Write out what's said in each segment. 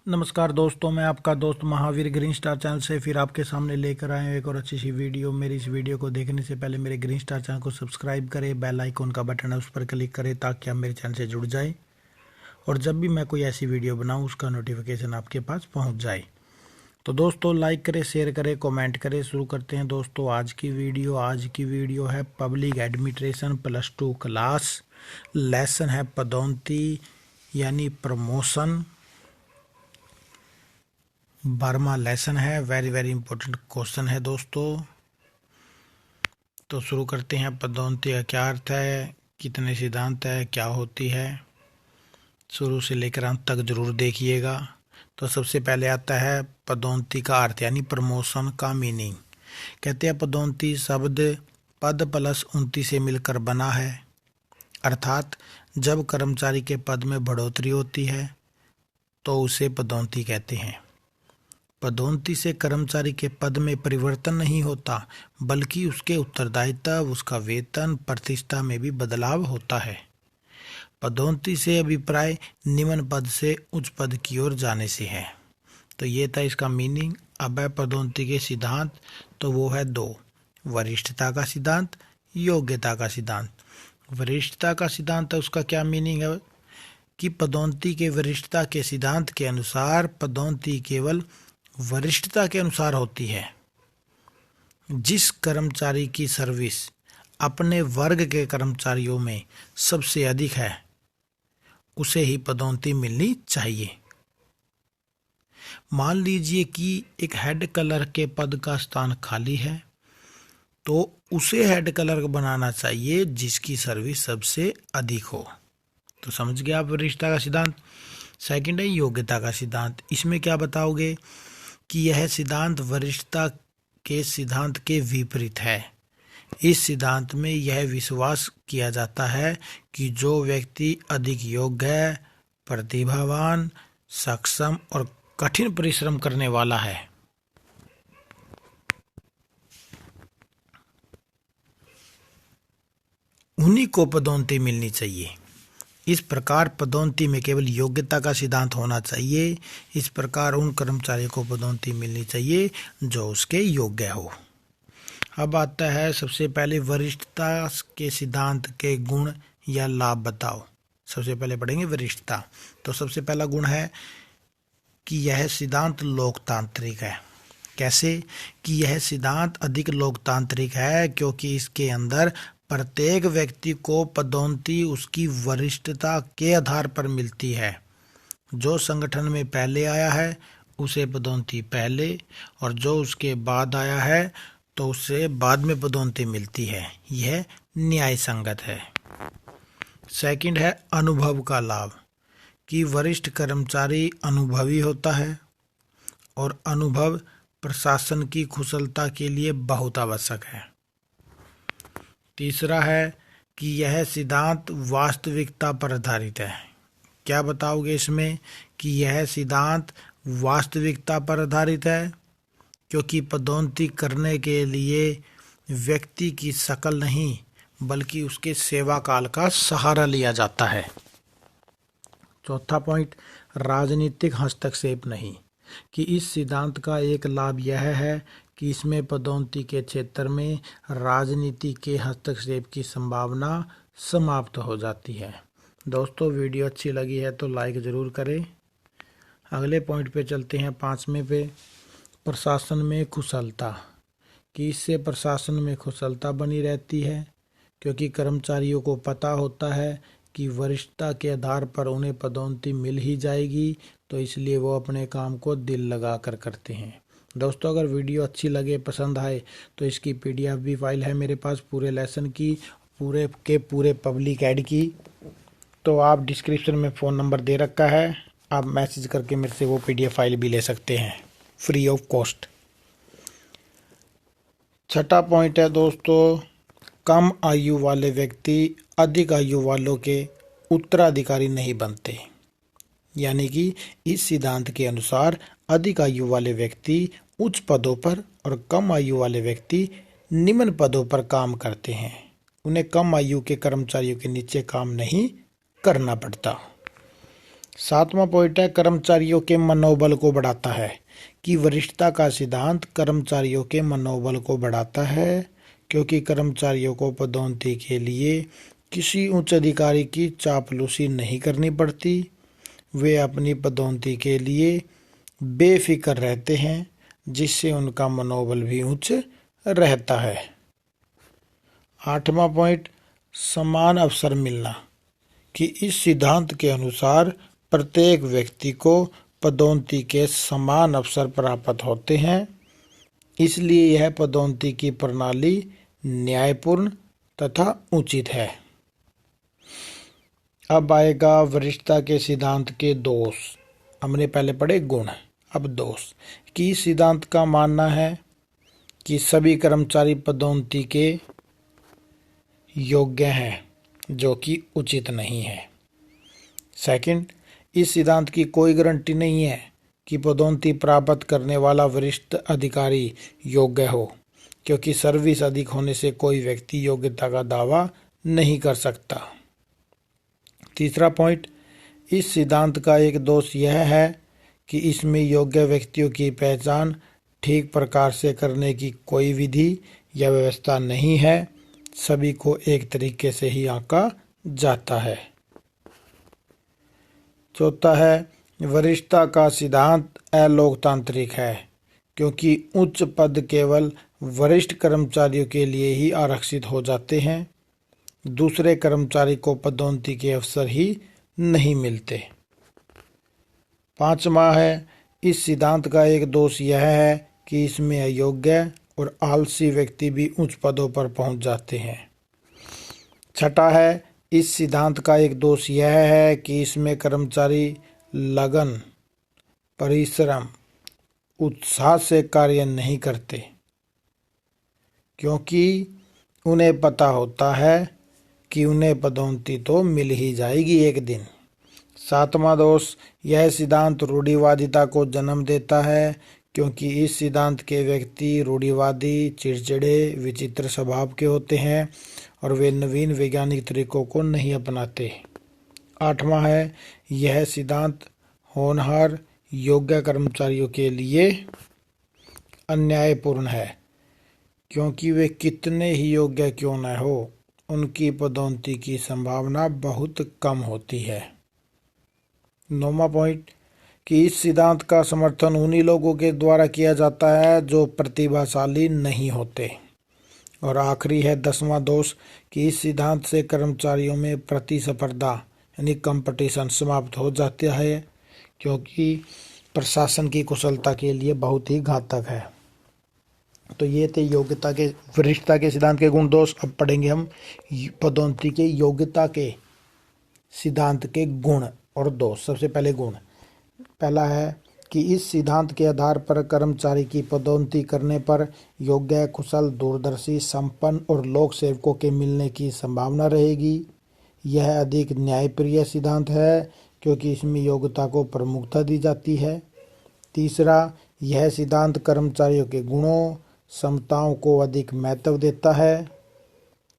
नमस्कार दोस्तों, मैं आपका दोस्त महावीर ग्रीन स्टार चैनल से फिर आपके सामने लेकर आए हूँ एक और अच्छी सी वीडियो। मेरी इस वीडियो को देखने से पहले मेरे ग्रीन स्टार चैनल को सब्सक्राइब करें, बेल आइकॉन का बटन है उस पर क्लिक करें ताकि आप मेरे चैनल से जुड़ जाए और जब भी मैं कोई ऐसी वीडियो बनाऊँ उसका नोटिफिकेशन आपके पास पहुँच जाए। तो दोस्तों लाइक करें, शेयर करें, कॉमेंट करें। शुरू करते हैं दोस्तों आज की वीडियो। आज की वीडियो है पब्लिक एडमिनिस्ट्रेशन +2 क्लास। लेसन है पदोन्नति यानी प्रमोशन। 12वां लेसन है। वेरी इंपॉर्टेंट क्वेश्चन है दोस्तों। तो शुरू करते हैं। पदोन्नति का क्या अर्थ है, कितने सिद्धांत है, क्या होती है, शुरू से लेकर अंत तक जरूर देखिएगा। तो सबसे पहले आता है पदोन्नति का अर्थ यानी प्रमोशन का मीनिंग। कहते हैं पदोन्नति शब्द पद +29 से मिलकर बना है, अर्थात जब कर्मचारी के पद में बढ़ोतरी होती है तो उसे पदोन्नति कहते हैं। पदोन्नति से कर्मचारी के पद में परिवर्तन नहीं होता, बल्कि उसके उत्तरदायित्व, उसका वेतन, प्रतिष्ठा में भी बदलाव होता है। पदोन्नति से अभिप्राय निम्न पद से उच्च पद की ओर जाने से है। तो ये था इसका मीनिंग। अब है पदोन्नति के सिद्धांत, तो वो है 2, वरिष्ठता का सिद्धांत, योग्यता का सिद्धांत। वरिष्ठता का सिद्धांत है, उसका क्या मीनिंग है कि पदोन्नति के वरिष्ठता के सिद्धांत के अनुसार पदोन्नति केवल वरिष्ठता के अनुसार होती है। जिस कर्मचारी की सर्विस अपने वर्ग के कर्मचारियों में सबसे अधिक है उसे ही पदोन्नति मिलनी चाहिए। मान लीजिए कि एक हेड क्लर्क के पद का स्थान खाली है, तो उसे हेड क्लर्क बनाना चाहिए जिसकी सर्विस सबसे अधिक हो। तो समझ गए आप वरिष्ठता का सिद्धांत। सेकंड है योग्यता का सिद्धांत। इसमें क्या बताओगे कि यह सिद्धांत वरिष्ठता के सिद्धांत के विपरीत है। इस सिद्धांत में यह विश्वास किया जाता है कि जो व्यक्ति अधिक योग्य है, प्रतिभावान, सक्षम और कठिन परिश्रम करने वाला है, उन्हीं को पदोन्नति मिलनी चाहिए। इस प्रकार पदोन्नति में केवल योग्यता का सिद्धांत होना चाहिए। इस प्रकार उन कर्मचारियों को पदोन्नति मिलनी चाहिए जो उसके योग्य हो। अब आता है सबसे पहले वरिष्ठता के सिद्धांत के गुण या लाभ बताओ। सबसे पहले पढ़ेंगे वरिष्ठता। तो सबसे पहला गुण है कि यह सिद्धांत लोकतांत्रिक है। कैसे कि यह सिद्धांत अधिक लोकतांत्रिक है क्योंकि इसके अंदर प्रत्येक व्यक्ति को पदोन्नति उसकी वरिष्ठता के आधार पर मिलती है। जो संगठन में पहले आया है उसे पदोन्नति पहले, और जो उसके बाद आया है तो उसे बाद में पदोन्नति मिलती है। यह न्याय संगत है। सेकंड है अनुभव का लाभ, कि वरिष्ठ कर्मचारी अनुभवी होता है और अनुभव प्रशासन की कुशलता के लिए बहुत आवश्यक है। तीसरा है कि यह सिद्धांत वास्तविकता पर आधारित है। क्या बताओगे इसमें कि यह सिद्धांत वास्तविकता पर आधारित है, क्योंकि पदोन्नति करने के लिए व्यक्ति की शकल नहीं बल्कि उसके सेवा काल का सहारा लिया जाता है। चौथा पॉइंट, राजनीतिक हस्तक्षेप नहीं, कि इस सिद्धांत का एक लाभ यह है कि इसमें पदोन्नति के क्षेत्र में राजनीति के हस्तक्षेप की संभावना समाप्त हो जाती है। दोस्तों वीडियो अच्छी लगी है तो लाइक ज़रूर करें। अगले पॉइंट पे चलते हैं, 5वें पे, प्रशासन में कुशलता, कि इससे प्रशासन में कुशलता बनी रहती है क्योंकि कर्मचारियों को पता होता है कि वरिष्ठता के आधार पर उन्हें पदोन्नति मिल ही जाएगी, तो इसलिए वो अपने काम को दिल लगा कर करते हैं। दोस्तों अगर वीडियो अच्छी लगे, पसंद आए, तो इसकी PDF भी फाइल है मेरे पास पूरे लेसन की, पूरे पब्लिक ऐड की। तो आप डिस्क्रिप्शन में फ़ोन नंबर दे रखा है, आप मैसेज करके मेरे से वो PDF फाइल भी ले सकते हैं फ्री ऑफ कॉस्ट। छठा पॉइंट है दोस्तों, कम आयु वाले व्यक्ति अधिक आयु वालों के उत्तराधिकारी नहीं बनते। यानी कि इस सिद्धांत के अनुसार अधिक आयु वाले व्यक्ति उच्च पदों पर और कम आयु वाले व्यक्ति निम्न पदों पर काम करते हैं। उन्हें कम आयु के कर्मचारियों के नीचे काम नहीं करना पड़ता। 7वां पॉइंट है कर्मचारियों के मनोबल को बढ़ाता है, कि वरिष्ठता का सिद्धांत कर्मचारियों के मनोबल को बढ़ाता है, क्योंकि कर्मचारियों को पदोन्नति के लिए किसी उच्च अधिकारी की चापलूसी नहीं करनी पड़ती। वे अपनी पदोन्नति के लिए बेफिक्र रहते हैं, जिससे उनका मनोबल भी उच्च रहता है। 8वां पॉइंट समान अवसर मिलना, कि इस सिद्धांत के अनुसार प्रत्येक व्यक्ति को पदोन्नति के समान अवसर प्राप्त होते हैं, इसलिए यह पदोन्नति की प्रणाली न्यायपूर्ण तथा उचित है। अब आएगा वरिष्ठता के सिद्धांत के दोष। हमने पहले पढ़े गुण, अब दोष। कि इस सिद्धांत का मानना है कि सभी कर्मचारी पदोन्नति के योग्य हैं, जो कि उचित नहीं है। सेकंड, इस सिद्धांत की कोई गारंटी नहीं है कि पदोन्नति प्राप्त करने वाला वरिष्ठ अधिकारी योग्य हो, क्योंकि सर्विस अधिक होने से कोई व्यक्ति योग्यता का दावा नहीं कर सकता। तीसरा पॉइंट, इस सिद्धांत का एक दोष यह है कि इसमें योग्य व्यक्तियों की पहचान ठीक प्रकार से करने की कोई विधि या व्यवस्था नहीं है, सभी को एक तरीके से ही आंका जाता है। चौथा है, वरिष्ठता का सिद्धांत अलोकतांत्रिक है, क्योंकि उच्च पद केवल वरिष्ठ कर्मचारियों के लिए ही आरक्षित हो जाते हैं, दूसरे कर्मचारी को पदोन्नति के अवसर ही नहीं मिलते। 5वां है, इस सिद्धांत का एक दोष यह है कि इसमें अयोग्य और आलसी व्यक्ति भी उच्च पदों पर पहुंच जाते हैं। 6वां है, इस सिद्धांत का एक दोष यह है कि इसमें कर्मचारी लगन, परिश्रम, उत्साह से कार्य नहीं करते, क्योंकि उन्हें पता होता है कि उन्हें पदोन्नति तो मिल ही जाएगी एक दिन। 7वां दोष, यह सिद्धांत रूढ़िवादिता को जन्म देता है, क्योंकि इस सिद्धांत के व्यक्ति रूढ़िवादी, चिड़चिड़े, विचित्र स्वभाव के होते हैं और वे नवीन वैज्ञानिक तरीकों को नहीं अपनाते। 8वां है, यह सिद्धांत होनहार योग्य कर्मचारियों के लिए अन्यायपूर्ण है, क्योंकि वे कितने ही योग्य क्यों न हो, उनकी पदोन्नति की संभावना बहुत कम होती है। 9वां पॉइंट, कि इस सिद्धांत का समर्थन उन्हीं लोगों के द्वारा किया जाता है जो प्रतिभाशाली नहीं होते। और आखिरी है 10वां दोष, कि इस सिद्धांत से कर्मचारियों में प्रतिस्पर्धा यानी कंपटीशन समाप्त हो जाता है, क्योंकि प्रशासन की कुशलता के लिए बहुत ही घातक है। तो ये थे योग्यता के वरिष्ठता के सिद्धांत के गुण दोष। अब पढ़ेंगे हम पदोन्नति के योग्यता के सिद्धांत के गुण और दोष। सबसे पहले गुण, पहला है कि इस सिद्धांत के आधार पर कर्मचारी की पदोन्नति करने पर योग्य, कुशल, दूरदर्शी, संपन्न और लोक सेवकों के मिलने की संभावना रहेगी। यह अधिक न्यायप्रिय सिद्धांत है, क्योंकि इसमें योग्यता को प्रमुखता दी जाती है। तीसरा, यह सिद्धांत कर्मचारियों के गुणों, क्षमताओं को अधिक महत्व देता है।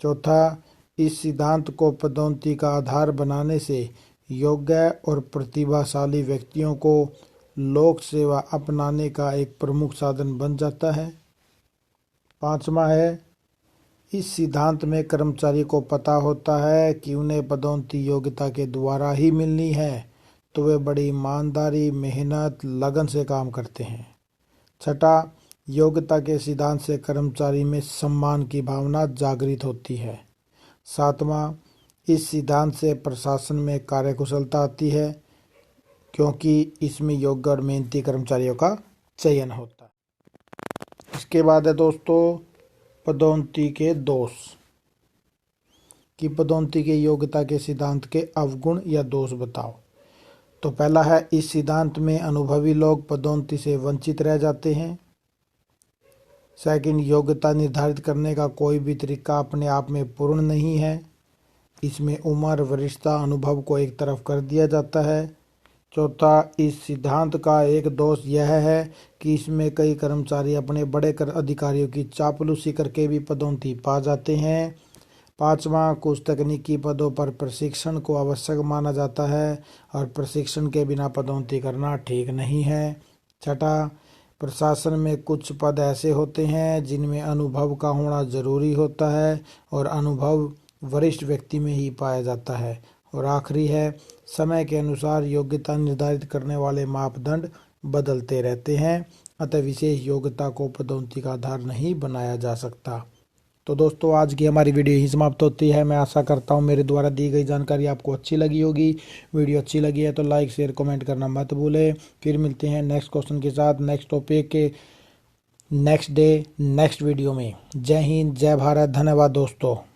चौथा, इस सिद्धांत को पदोन्नति का आधार बनाने से योग्य और प्रतिभाशाली व्यक्तियों को लोक सेवा अपनाने का एक प्रमुख साधन बन जाता है। 5वां है, इस सिद्धांत में कर्मचारी को पता होता है कि उन्हें पदोन्नति योग्यता के द्वारा ही मिलनी है, तो वे बड़ी ईमानदारी, मेहनत, लगन से काम करते हैं। 6, योग्यता के सिद्धांत से कर्मचारी में सम्मान की भावना जागृत होती है। 7वां, इस सिद्धांत से प्रशासन में कार्यकुशलता आती है, क्योंकि इसमें योग्य और मेहनती कर्मचारियों का चयन होता है। इसके बाद है दोस्तों पदोन्नति के दोष, कि पदोन्नति के योग्यता के सिद्धांत के अवगुण या दोष बताओ। तो पहला है, इस सिद्धांत में अनुभवी लोग पदोन्नति से वंचित रह जाते हैं। सेकंड, योग्यता निर्धारित करने का कोई भी तरीका अपने आप में पूर्ण नहीं है, इसमें उम्र, वरिष्ठता, अनुभव को एक तरफ कर दिया जाता है। चौथा, इस सिद्धांत का एक दोष यह है कि इसमें कई कर्मचारी अपने बड़े अधिकारियों की चापलूसी करके भी पदोन्नति पा जाते हैं। 5वां, कुछ तकनीकी पदों पर प्रशिक्षण को आवश्यक माना जाता है और प्रशिक्षण के बिना पदोन्नति करना ठीक नहीं है। 6, प्रशासन में कुछ पद ऐसे होते हैं जिनमें अनुभव का होना जरूरी होता है और अनुभव वरिष्ठ व्यक्ति में ही पाया जाता है। और आखिरी है, समय के अनुसार योग्यता निर्धारित करने वाले मापदंड बदलते रहते हैं, अतः विशेष योग्यता को पदोन्नति का आधार नहीं बनाया जा सकता। तो दोस्तों, आज की हमारी वीडियो यही समाप्त होती है। मैं आशा करता हूँ मेरे द्वारा दी गई जानकारी आपको अच्छी लगी होगी। वीडियो अच्छी लगी है तो लाइक शेयर कमेंट करना मत भूलें। फिर मिलते हैं नेक्स्ट क्वेश्चन के साथ, नेक्स्ट टॉपिक के नेक्स्ट डे नेक्स्ट वीडियो में। जय हिंद, जय भारत, धन्यवाद दोस्तों।